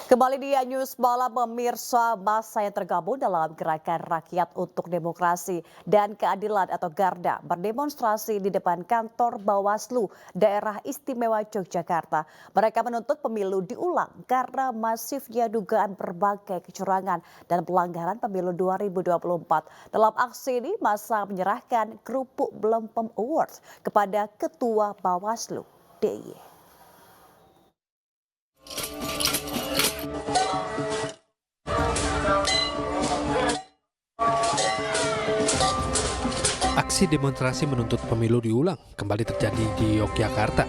Kembali di News Malam pemirsa, massa yang tergabung dalam Gerakan Rakyat untuk Demokrasi dan Keadilan atau Garda berdemonstrasi di depan kantor Bawaslu Daerah Istimewa Yogyakarta. Mereka menuntut pemilu diulang karena masifnya dugaan berbagai kecurangan dan pelanggaran pemilu 2024. Dalam aksi ini, massa menyerahkan kerupuk Belempem Awards kepada Ketua Bawaslu DIY. Aksi demonstrasi menuntut pemilu diulang kembali terjadi di Yogyakarta.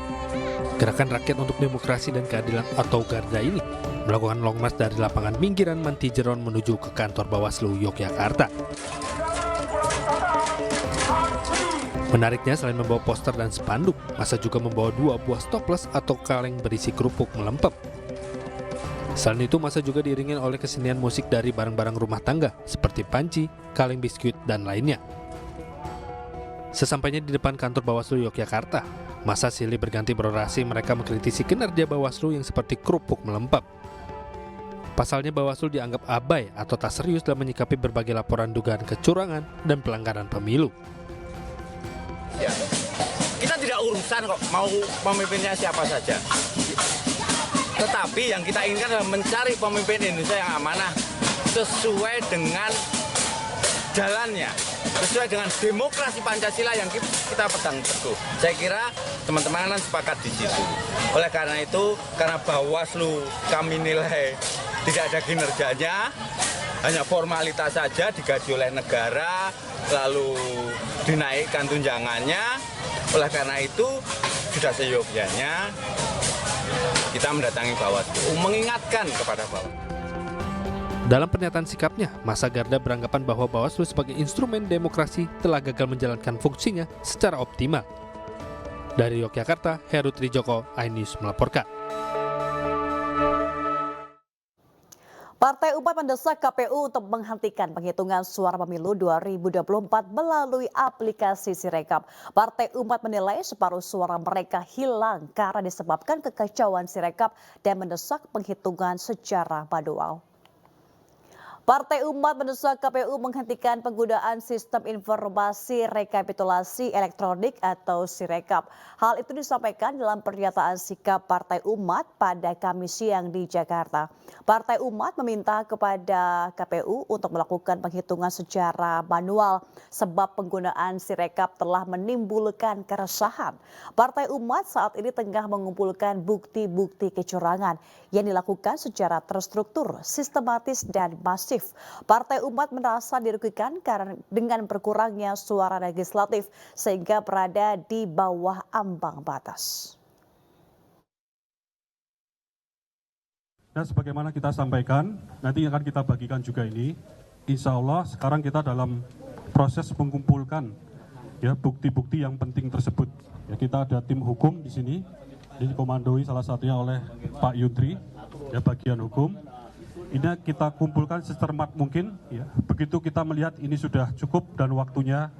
Gerakan Rakyat untuk Demokrasi dan Keadilan atau Garda ini melakukan long march dari lapangan Minggiran Mantijeron menuju ke kantor Bawaslu Yogyakarta. Menariknya, selain membawa poster dan spanduk, massa juga membawa 2 buah stoples atau kaleng berisi kerupuk melempem. Selain itu, massa juga diiringi oleh kesenian musik dari barang-barang rumah tangga seperti panci, kaleng biskuit, dan lainnya. Sesampainya di depan kantor Bawaslu Yogyakarta, massa silih berganti berorasi. Mereka mengkritisi kinerja Bawaslu yang seperti kerupuk melempem. Pasalnya Bawaslu dianggap abai atau tak serius dalam menyikapi berbagai laporan dugaan kecurangan dan pelanggaran pemilu. Ya, kita tidak urusan kok mau pemimpinnya siapa saja. Tetapi yang kita inginkan adalah mencari pemimpin Indonesia yang amanah sesuai dengan jalannya, sesuai dengan demokrasi Pancasila yang kita pegang teguh. Saya kira teman-teman sepakat di situ. Oleh karena itu, karena Bawaslu kami nilai tidak ada kinerjanya, hanya formalitas saja, digaji oleh negara, lalu dinaikkan tunjangannya. Oleh karena itu, sudah seyogyanya kita mendatangi Bawaslu, mengingatkan kepada Bawaslu. Dalam pernyataan sikapnya, massa Garda beranggapan bahwa Bawaslu sebagai instrumen demokrasi telah gagal menjalankan fungsinya secara optimal. Dari Yogyakarta, Heru Trijoko, iNews melaporkan. Partai Umat mendesak KPU untuk menghentikan penghitungan suara pemilu 2024 melalui aplikasi Sirekap. Partai Umat menilai separuh suara mereka hilang karena disebabkan kekacauan Sirekap dan mendesak penghitungan secara manual. Partai Umat mendesak KPU menghentikan penggunaan sistem informasi rekapitulasi elektronik atau Sirekap. Hal itu disampaikan dalam pernyataan sikap Partai Umat pada Kamis siang di Jakarta. Partai Umat meminta kepada KPU untuk melakukan penghitungan secara manual sebab penggunaan Sirekap telah menimbulkan keresahan. Partai Umat saat ini tengah mengumpulkan bukti-bukti kecurangan yang dilakukan secara terstruktur, sistematis, dan masif. Partai Umat merasa dirugikan karena dengan berkurangnya suara legislatif sehingga berada di bawah ambang batas. Dan sebagaimana kita sampaikan, nanti akan kita bagikan juga ini. Insya Allah sekarang kita dalam proses mengumpulkan ya bukti-bukti yang penting tersebut. Ya, kita ada tim hukum di sini, dikomandoi salah satunya oleh Pak Yudri, ya bagian hukum. Ini kita kumpulkan secermat mungkin, ya. Begitu kita melihat ini sudah cukup dan waktunya,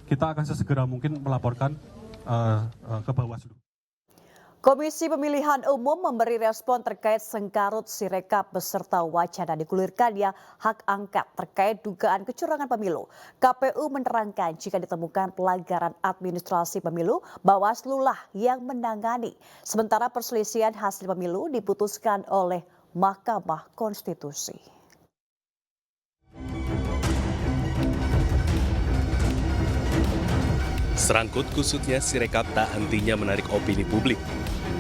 kita akan sesegera mungkin melaporkan ke Bawaslu. Komisi Pemilihan Umum memberi respon terkait sengkarut Sirekap beserta wacana digulirkannya hak angket terkait dugaan kecurangan pemilu. KPU menerangkan jika ditemukan pelanggaran administrasi pemilu, Bawaslu lah yang menangani. Sementara perselisihan hasil pemilu diputuskan oleh Mahkamah Konstitusi. Serangkut kusutnya Sirekap tak hentinya menarik opini publik.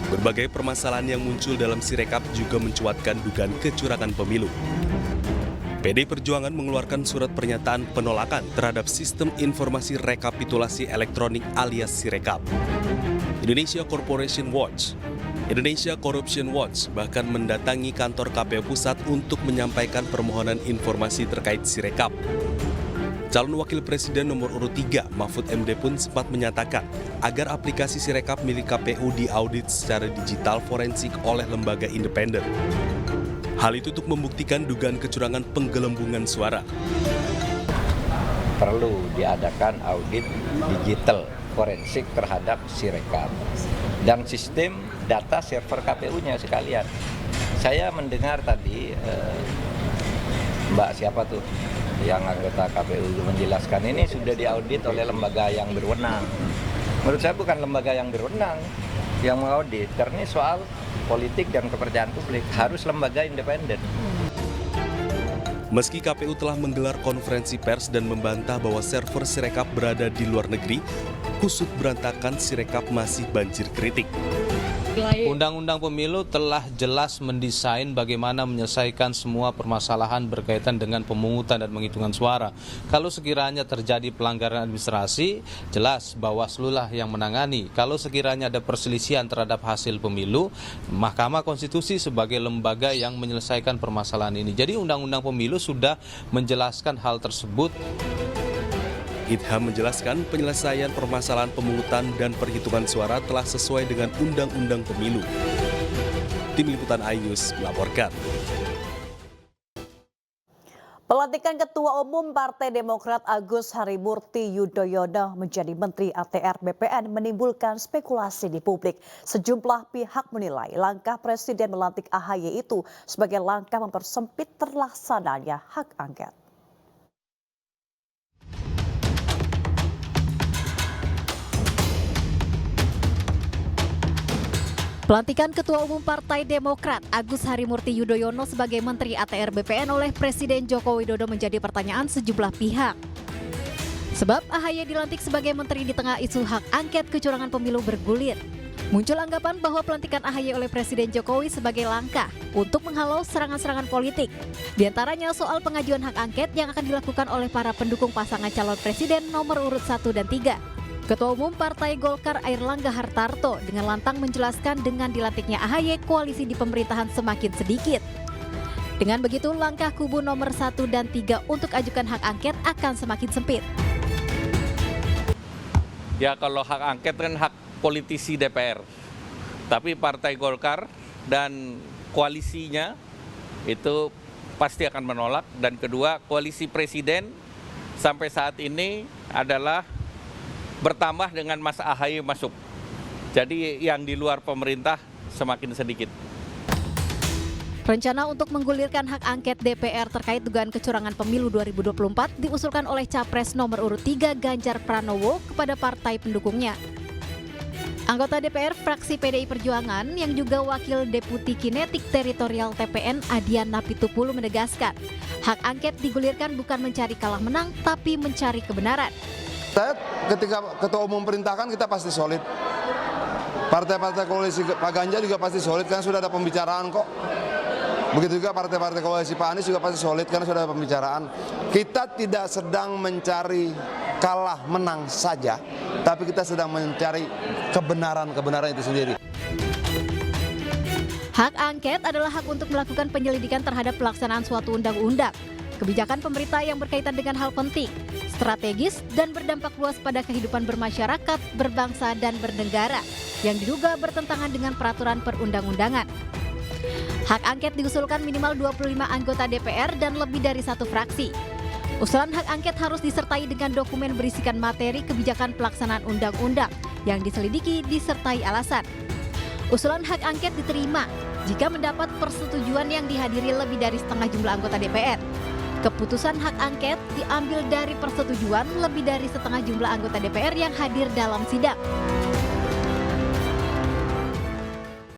Berbagai permasalahan yang muncul dalam Sirekap juga mencuatkan dugaan kecurangan pemilu. PD Perjuangan mengeluarkan surat pernyataan penolakan terhadap sistem informasi rekapitulasi elektronik alias Sirekap. Indonesia Corporation Corruption Watch bahkan mendatangi kantor KPU Pusat untuk menyampaikan permohonan informasi terkait Sirekap. Calon Wakil Presiden nomor urut 3, Mahfud MD pun sempat menyatakan agar aplikasi Sirekap milik KPU diaudit secara digital forensik oleh lembaga independen. Hal itu untuk membuktikan dugaan kecurangan penggelembungan suara. Perlu diadakan audit digital forensik terhadap Sirekap dan sistem data server KPU-nya sekalian. Saya mendengar tadi Mbak siapa tuh yang anggota KPU menjelaskan ini sudah diaudit oleh lembaga yang berwenang. Menurut saya bukan lembaga yang berwenang yang mengaudit, karena ini soal politik dan kepercayaan publik, harus lembaga independen. Meski KPU telah menggelar konferensi pers dan membantah bahwa server Sirekap berada di luar negeri, kusut berantakan Sirekap masih banjir kritik. Undang-undang pemilu telah jelas mendesain bagaimana menyelesaikan semua permasalahan berkaitan dengan pemungutan dan penghitungan suara. Kalau sekiranya terjadi pelanggaran administrasi, jelas Bawaslu lah yang menangani. Kalau sekiranya ada perselisihan terhadap hasil pemilu, Mahkamah Konstitusi sebagai lembaga yang menyelesaikan permasalahan ini. Jadi Undang-undang pemilu sudah menjelaskan hal tersebut. Idham menjelaskan penyelesaian permasalahan pemungutan dan perhitungan suara telah sesuai dengan Undang-Undang Pemilu. Tim Liputan iNews melaporkan. Pelantikan Ketua Umum Partai Demokrat Agus Harimurti Yudhoyono menjadi Menteri ATR BPN menimbulkan spekulasi di publik. Sejumlah pihak menilai langkah Presiden melantik AHY itu sebagai langkah mempersempit terlaksananya hak angket. Pelantikan Ketua Umum Partai Demokrat Agus Harimurti Yudhoyono sebagai Menteri ATR BPN oleh Presiden Joko Widodo menjadi pertanyaan sejumlah pihak. Sebab AHY dilantik sebagai menteri di tengah isu hak angket kecurangan pemilu bergulir. Muncul anggapan bahwa pelantikan AHY oleh Presiden Jokowi sebagai langkah untuk menghalau serangan-serangan politik. Di antaranya soal pengajuan hak angket yang akan dilakukan oleh para pendukung pasangan calon presiden nomor urut 1 dan 3. Ketua Umum Partai Golkar Airlangga Hartarto dengan lantang menjelaskan dengan dilantiknya AHY koalisi di pemerintahan semakin sedikit. Dengan begitu langkah kubu nomor 1 dan 3 untuk ajukan hak angket akan semakin sempit. Ya kalau hak angket kan hak politisi DPR. Tapi Partai Golkar dan koalisinya itu pasti akan menolak. Dan kedua, koalisi presiden sampai saat ini adalah bertambah dengan Mas AHY masuk. Jadi yang di luar pemerintah semakin sedikit. Rencana untuk menggulirkan hak angket DPR terkait dugaan kecurangan pemilu 2024 diusulkan oleh Capres nomor urut 3 Ganjar Pranowo kepada partai pendukungnya. Anggota DPR fraksi PDI Perjuangan yang juga Wakil Deputi Kinetik Teritorial TPN Adian Napitupulu menegaskan, hak angket digulirkan bukan mencari kalah menang tapi mencari kebenaran. Saya ketika Ketua Umum perintahkan kita pasti solid. Partai-partai koalisi Pak Ganjar juga pasti solid karena sudah ada pembicaraan kok. Begitu juga partai-partai koalisi Pak Anies juga pasti solid karena sudah ada pembicaraan. Kita tidak sedang mencari kalah menang saja, tapi kita sedang mencari kebenaran itu sendiri. Hak angket adalah hak untuk melakukan penyelidikan terhadap pelaksanaan suatu undang-undang, kebijakan pemerintah yang berkaitan dengan hal penting, strategis, dan berdampak luas pada kehidupan bermasyarakat, berbangsa, dan bernegara yang diduga bertentangan dengan peraturan perundang-undangan. Hak angket diusulkan minimal 25 anggota DPR dan lebih dari 1 fraksi. Usulan hak angket harus disertai dengan dokumen berisikan materi kebijakan pelaksanaan undang-undang yang diselidiki disertai alasan. Usulan hak angket diterima jika mendapat persetujuan yang dihadiri lebih dari setengah jumlah anggota DPR. Keputusan hak angket diambil dari persetujuan lebih dari setengah jumlah anggota DPR yang hadir dalam sidang.